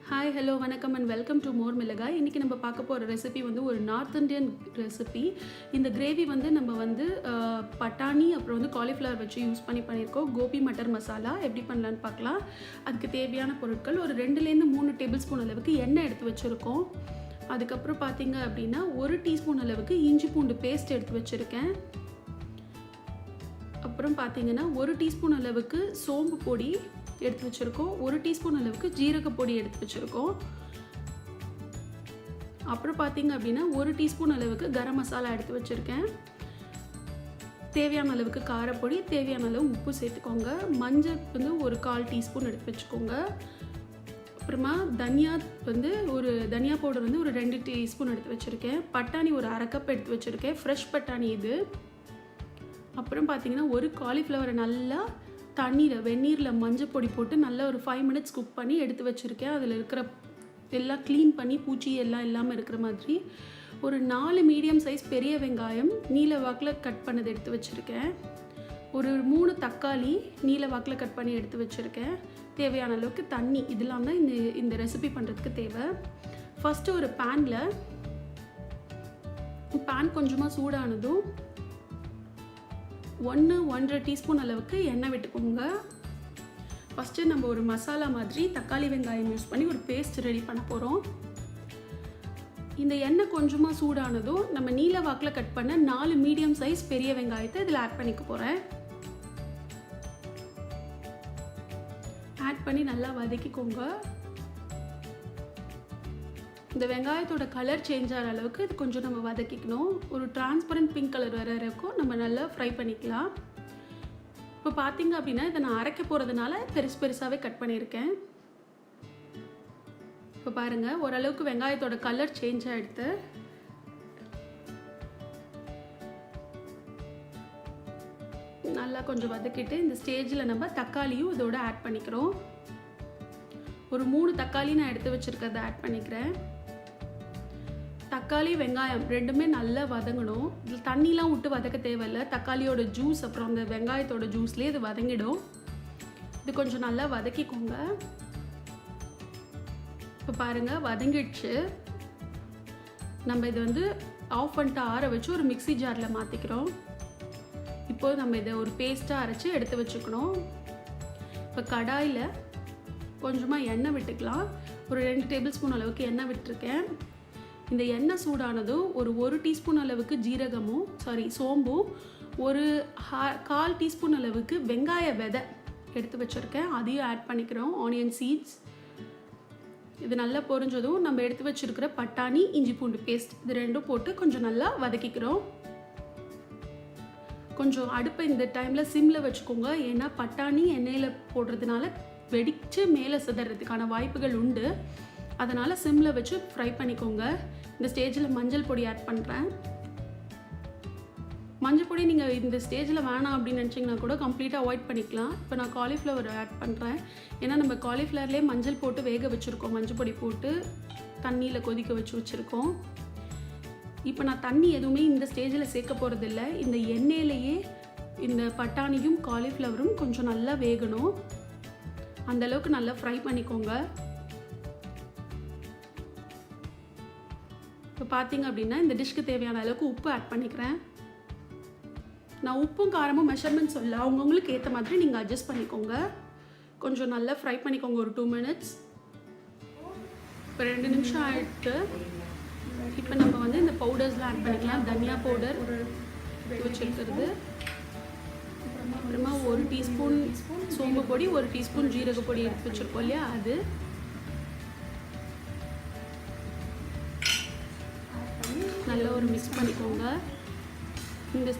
Hi hello வணக்கம் and welcome to Mormilagai. இன்றைக்கி நம்ம பார்க்க போகிற ரெசிபி வந்து ஒரு நார்த் இண்டியன் ரெசிபி. இந்த கிரேவி வந்து நம்ம வந்து பட்டாணி அப்புறம் வந்து காலிஃப்ளவர் வச்சு யூஸ் பண்ணியிருக்கோம். கோபி மட்டர் மசாலா எப்படி பண்ணலான்னு பார்க்கலாம். அதுக்கு தேவையான பொருட்கள் ஒரு 2லேருந்து 3 டேபிள் ஸ்பூன் அளவுக்கு எண்ணெய் எடுத்து வச்சுருக்கோம். அதுக்கப்புறம் பார்த்திங்க அப்படின்னா 1 டீஸ்பூன் அளவுக்கு இஞ்சி பூண்டு பேஸ்ட் எடுத்து வச்சுருக்கேன். அப்புறம் பார்த்திங்கன்னா 1 டீஸ்பூன் அளவுக்கு சோம்பு பொடி எடுத்து வச்சுருக்கோம். 1 டீஸ்பூன் அளவுக்கு ஜீரக பொடி எடுத்து வச்சுருக்கோம். அப்புறம் பார்த்திங்க அப்படின்னா 1 டீஸ்பூன் அளவுக்கு கரம் மசாலா எடுத்து வச்சுருக்கேன். தேவையான அளவுக்கு காரப்பொடி, தேவையான அளவு உப்பு சேர்த்துக்கோங்க. மஞ்சள் வந்து ஒரு 1/4 டீஸ்பூன் எடுத்து வச்சுக்கோங்க. அப்புறமா தனியா வந்து ஒரு தனியா பவுடர் வந்து ஒரு 2 டீஸ்பூன் எடுத்து வச்சுருக்கேன். பட்டாணி ஒரு 1/2 கப் எடுத்து வச்சுருக்கேன். ஃப்ரெஷ் பட்டாணி இது. அப்புறம் பார்த்திங்கன்னா ஒரு காலிஃப்ளவரை நல்லா வெந்நீரில் மஞ்சள் பொடி போட்டு நல்லா ஒரு 5 மினிட்ஸ் குக் பண்ணி எடுத்து வச்சுருக்கேன். அதில் இருக்கிற எல்லாம் க்ளீன் பண்ணி பூச்சி எல்லாம் இல்லாமல் இருக்கிற மாதிரி ஒரு 4 மீடியம் சைஸ் பெரிய வெங்காயம் நீல வாக்கில் கட் பண்ணது எடுத்து வச்சுருக்கேன். ஒரு 3 தக்காளி நீல வாக்கில் கட் பண்ணி எடுத்து வச்சுருக்கேன். தேவையான அளவுக்கு தண்ணி, இதெல்லாம் தான் இந்த ரெசிபி பண்ணுறதுக்கு தேவை. ஃபஸ்ட்டு ஒரு பேன் கொஞ்சமாக சூடானதும் 1-1.5 டீஸ்பூன் அளவுக்கு எண்ணெய் விட்டுக்கோங்க. ஃபஸ்ட்டு நம்ம ஒரு மசாலா மாதிரி தக்காளி வெங்காயம் யூஸ் பண்ணி ஒரு பேஸ்ட் ரெடி பண்ண போகிறோம். இந்த எண்ணெய் கொஞ்சமாக சூடானதும் நம்ம நீல வாக்கில் கட் பண்ண 4 மீடியம் சைஸ் பெரிய வெங்காயத்தை இதில் ஆட் பண்ணிக்க போகிறேன். ஆட் பண்ணி நல்லா வதக்கிக்கோங்க. இந்த வெங்காயத்தோட கலர் சேஞ்ச் ஆகிற அளவுக்கு இது கொஞ்சம் நம்ம வதக்கிக்கணும். ஒரு டிரான்ஸ்பரண்ட் பிங்க் கலர் வர வரைக்கும் நம்ம நல்லா ஃப்ரை பண்ணிக்கலாம். இப்போ பார்த்தீங்க அப்படின்னா இதை நான் அரைக்க போகிறதுனால பெருசாகவே கட் பண்ணியிருக்கேன். இப்போ பாருங்கள், ஓரளவுக்கு வெங்காயத்தோட கலர் சேஞ்ச் ஆகிடுது. நல்லா கொஞ்சம் வதக்கிட்டு இந்த ஸ்டேஜில் நம்ம தக்காளியும் இதோட ஆட் பண்ணிக்கிறோம். ஒரு 3 தக்காளி நான் எடுத்து வச்சுருக்கிறத ஆட் பண்ணிக்கிறேன். தக்காளி வெங்காயம் ரெண்டுமே நல்லா வதங்கணும். இதில் தண்ணிலாம் விட்டு வதக்க தேவையில்லை. தக்காளியோட ஜூஸ் அப்புறம் அந்த வெங்காயத்தோட ஜூஸ்லேயே இது வதங்கிடும். இது கொஞ்சம் நல்லா வதக்கிக்கோங்க. இப்போ பாருங்கள், வதங்கிடுச்சு. நம்ம இதை வந்து ஆஃப் பண்ணிட்டு ஆற வச்சு ஒரு மிக்ஸி ஜாரில் மாற்றிக்கிறோம். இப்போது நம்ம இதை ஒரு பேஸ்ட்டாக அரைச்சி எடுத்து வச்சுக்கணும். இப்போ கடாயில் கொஞ்சமாக எண்ணெய் விட்டுக்கலாம். ஒரு 2 டேபிள் ஸ்பூன் அளவுக்கு எண்ணெய் விட்டுருக்கேன். இந்த எண்ணெய் சூடானதும் ஒரு 1 டீஸ்பூன் அளவுக்கு சோம்பும் ஒரு 1/4 டீஸ்பூன் அளவுக்கு வெங்காய விதை எடுத்து வச்சுருக்கேன். அதையும் ஆட் பண்ணிக்கிறோம். ஆனியன் சீட்ஸ் இது நல்லா பொரிஞ்சதும் நம்ம எடுத்து வச்சுருக்கிற பட்டாணி இஞ்சி பூண்டு பேஸ்ட் இது ரெண்டும் போட்டு கொஞ்சம் நல்லா வதக்கிக்கிறோம். கொஞ்சம் அடுப்பை இந்த டைமில் சிம்மில் வச்சுக்கோங்க. ஏன்னா பட்டாணி எண்ணெயில் போடுறதுனால வெடித்து மேலே சிதறதுக்கான வாய்ப்புகள் உண்டு. அதனால் சிம்மில் வச்சு ஃப்ரை பண்ணிக்கோங்க. இந்த ஸ்டேஜில் மஞ்சள் பொடி ஆட் பண்ணுறேன். மஞ்சள் பொடி நீங்கள் இந்த ஸ்டேஜில் வேணாம் அப்படின்னு நினச்சிங்கன்னா கூட கம்ப்ளீட்டாக அவாய்ட் பண்ணிக்கலாம். இப்போ நான் காலிஃப்ளவர் ஆட் பண்ணுறேன். ஏன்னா நம்ம காலிஃப்ளவர்லேயே மஞ்சள் போட்டு வேக வச்சுருக்கோம். மஞ்சள் பொடி போட்டு தண்ணியில் கொதிக்க வச்சுருக்கோம். இப்போ நான் தண்ணி எதுவுமே இந்த ஸ்டேஜில் சேர்க்க போகிறதில்ல. இந்த எண்ணெயிலேயே இந்த பட்டாணியும் காலிஃப்ளவரும் கொஞ்சம் நல்லா வேகணும். அந்தளவுக்கு நல்லா ஃப்ரை பண்ணிக்கோங்க. இப்போ பார்த்தீங்க அப்படின்னா இந்த டிஷ்க்கு தேவையான அளவுக்கு உப்பு ஆட் பண்ணிக்கிறேன். நான் உப்பும் காரமும் மெஷர்மெண்ட் சொல்ல, அவங்கவுங்களுக்கு ஏற்ற மாதிரி நீங்கள் அட்ஜஸ்ட் பண்ணிக்கோங்க. கொஞ்சம் நல்லா ஃப்ரை பண்ணிக்கோங்க ஒரு 2 மினிட்ஸ். இப்போ 2 நிமிஷம் ஆகிட்டு இப்போ நம்ம வந்து இந்த பவுடர்ஸ்லாம் ஆட் பண்ணிக்கலாம். தனியா பவுடர் வச்சுருக்கிறது, அப்புறமா 1 டீஸ்பூன் சோம்பு பொடி, 1 டீஸ்பூன் ஜீரக பொடி எடுத்து வச்சுருக்கோம் இல்லையா, அது நல்லா ஒரு மிக்ஸ் பண்ணிக்கோங்க. இந்த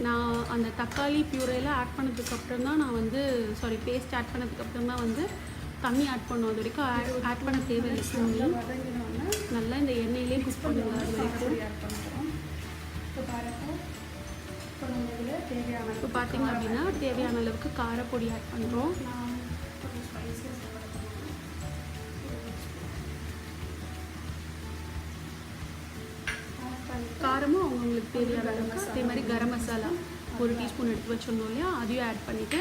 நான் அந்த தக்காளி பியூரையெல்லாம் ஆட் பண்ணதுக்கப்புறம் தான் பேஸ்ட் ஆட் பண்ணதுக்கப்புறம் தான் வந்து தண்ணி ஆட் பண்ணோம். அது வரைக்கும் ஆட் பண்ண தேவையில்லை. தண்ணி நல்லா இந்த எண்ணெயிலே குக் பண்ணுங்க. அது வரைக்கும் இப்போ பார்த்தீங்க அப்படின்னா தேவையான அளவுக்கு காரப்பொடி ஆட் பண்ணுறோம். காரமும் அவங்களுக்கு தேவையான அளவுக்கு. அதே மாதிரி கரம் மசாலா 1 டீஸ்பூன் எடுத்து வச்சுருந்தோம் இல்லையா, அதையும் ஆட் பண்ணிவிட்டு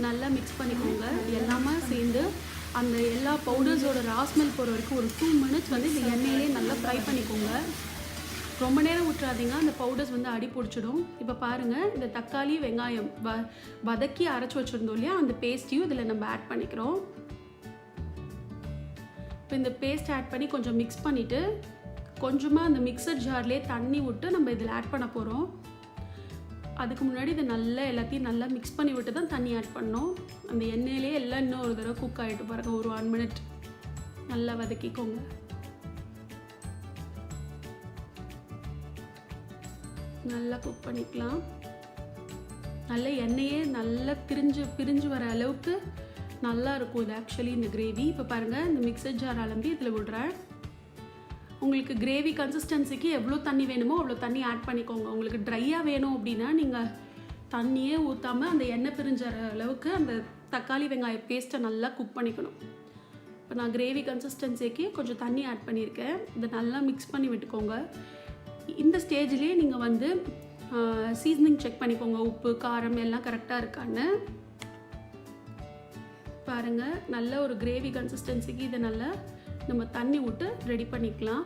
நல்லா மிக்ஸ் பண்ணிக்கோங்க. எல்லாமே சேர்ந்து அந்த எல்லா பவுடர்ஸோட ராஸ்மெல் போகிற வரைக்கும் ஒரு 2 மினிட்ஸ் வந்து இந்த எண்ணெயிலே நல்லா ஃப்ரை பண்ணிக்கோங்க. ரொம்ப நேரம் விட்டுறாதீங்க, அந்த பவுடர்ஸ் வந்து அடி பிடிச்சிடும். இப்போ பாருங்கள், இந்த தக்காளி வெங்காயம் வதக்கி அரைச்சி வச்சுருந்தோம் இல்லையா, அந்த பேஸ்ட்டையும் இதில் நம்ம ஆட் பண்ணிக்கிறோம். இப்போ இந்த பேஸ்ட் ஆட் பண்ணி கொஞ்சம் மிக்ஸ் பண்ணிவிட்டு கொஞ்சமாக அந்த மிக்சர் ஜார்லேயே தண்ணி விட்டு நம்ம இதில் ஆட் பண்ண போகிறோம். அதுக்கு முன்னாடி இதை நல்லா எல்லாத்தையும் நல்லா மிக்ஸ் பண்ணி விட்டு தான் தண்ணி ஆட் பண்ணோம். அந்த எண்ணெயிலே எல்லாம் இன்னும் ஒரு தடவை குக் ஆகிட்டு பாருங்கள். ஒரு 1 மினிட் நல்லா வதக்கிக்கோங்க. நல்லா குக் பண்ணிக்கலாம். நல்லா எண்ணெயே நல்லா பிரிஞ்சு வர அளவுக்கு நல்லா இருக்கும் இது ஆக்சுவலி இந்த கிரேவி. இப்போ பாருங்கள், இந்த மிக்சர் ஜார் அலம்பி இதில் விடுறேன். உங்களுக்கு கிரேவி கன்சிஸ்டன்சிக்கு எவ்வளோ தண்ணி வேணுமோ அவ்வளோ தண்ணி ஆட் பண்ணிக்கோங்க. உங்களுக்கு ட்ரையாக வேணும் அப்படின்னா நீங்கள் தண்ணியே ஊற்றாமல் அந்த எண்ணெய் பிரிஞ்ச அளவுக்கு அந்த தக்காளி வெங்காய பேஸ்ட்டை நல்லா குக் பண்ணிக்கணும். இப்போ நான் கிரேவி கன்சிஸ்டன்சிக்கு கொஞ்சம் தண்ணி ஆட் பண்ணியிருக்கேன். இதை நல்லா மிக்ஸ் பண்ணி விட்டுக்கோங்க. இந்த ஸ்டேஜ்லேயே நீங்கள் வந்து சீசனிங் செக் பண்ணிக்கோங்க, உப்பு காரம் எல்லாம் கரெக்டாக இருக்கான்னு பாருங்கள். நல்ல ஒரு கிரேவி கன்சிஸ்டன்சிக்கு இதை நல்லா நம்ம தண்ணி விட்டு ரெடி பண்ணிக்கலாம்.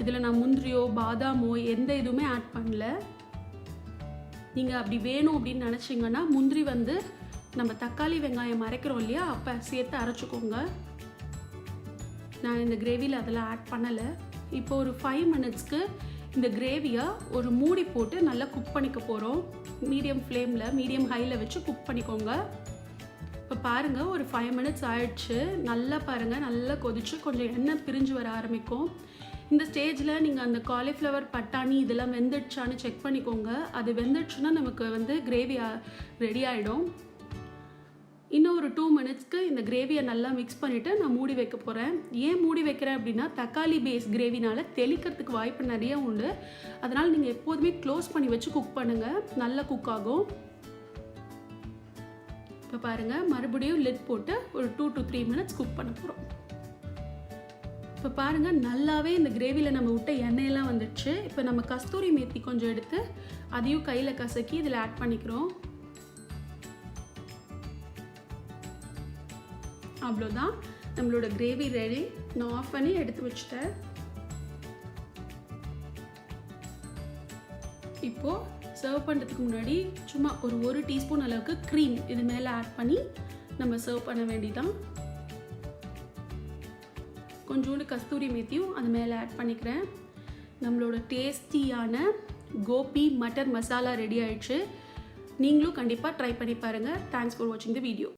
இதில் நான் முந்திரியோ பாதாமோ எந்த இதுவுமே ஆட் பண்ணல. நீங்கள் அப்படி வேணும் அப்படின்னு நினச்சிங்கன்னா முந்திரி வந்து நம்ம தக்காளி வெங்காயம் அரைக்கிறோம் இல்லையா, அப்போ சேர்த்து அரைச்சிக்கோங்க. நான் இந்த கிரேவியில் அதெல்லாம் ஆட் பண்ணலை. இப்போ ஒரு 5 மினிட்ஸ்க்கு இந்த கிரேவியை ஒரு மூடி போட்டு நல்லா குக் பண்ணிக்க போகிறோம். மீடியம் ஃப்ளேமில் மீடியம் ஹையில் வச்சு குக் பண்ணிக்கோங்க. இப்போ பாருங்கள், ஒரு 5 மினிட்ஸ் ஆயிடுச்சு. நல்லா பாருங்கள், நல்லா கொதிச்சு கொஞ்சம் எண்ணெய் பிரிஞ்சு வர ஆரம்பிக்கும். இந்த ஸ்டேஜில் நீங்கள் அந்த காலிஃப்ளவர் பட்டாணி இதெல்லாம் வெந்துடுச்சான்னு செக் பண்ணிக்கோங்க. அது வெந்துடுச்சுன்னா நமக்கு வந்து கிரேவி ரெடி ஆகிடும். இன்னும் ஒரு 2 மினிட்ஸ்க்கு இந்த கிரேவியை நல்லா மிக்ஸ் பண்ணிவிட்டு நான் மூடி வைக்க போகிறேன். ஏன் மூடி வைக்கிறேன் அப்படின்னா, தக்காளி பேஸ் கிரேவினால் தெளிக்கிறதுக்கு வாய்ப்பு நிறைய உண்டு. அதனால் நீங்கள் எப்போதுமே க்ளோஸ் பண்ணி வச்சு குக் பண்ணுங்கள், நல்லா குக் ஆகும். இப்போ பாருங்கள், மறுபடியும் லிட் போட்டு ஒரு 2 to 3 மினிட்ஸ் குக் பண்ண போகிறோம். இப்போ பாருங்கள், நல்லாவே இந்த கிரேவியில் நம்ம விட்ட எண்ணெயெல்லாம் வந்துடுச்சு. இப்போ நம்ம கஸ்தூரி மேத்தி கொஞ்சம் எடுத்து அதையும் கையில் கசக்கி இதில் ஆட் பண்ணிக்கிறோம். அவ்வளோதான், நம்மளோட கிரேவி ரெடி. நான் ஆஃப் பண்ணி எடுத்து வச்சுட்டேன். இப்போது சர்வ் பண்ணுறதுக்கு முன்னாடி சும்மா ஒரு 1 டீஸ்பூன் அளவுக்கு க்ரீம் இது மேலே ஆட் பண்ணி நம்ம சர்வ் பண்ண வேண்டியதான். கொஞ்சோண்டு கஸ்தூரி மேத்தியும் அது மேலே ஆட் பண்ணிக்கிறேன். நம்மளோட டேஸ்டியான கோபி மட்டர் மசாலா ரெடி ஆயிடுச்சு. நீங்களும் கண்டிப்பாக ட்ரை பண்ணி பாருங்கள். தேங்க்ஸ் ஃபார் வாட்சிங் த வீடியோ.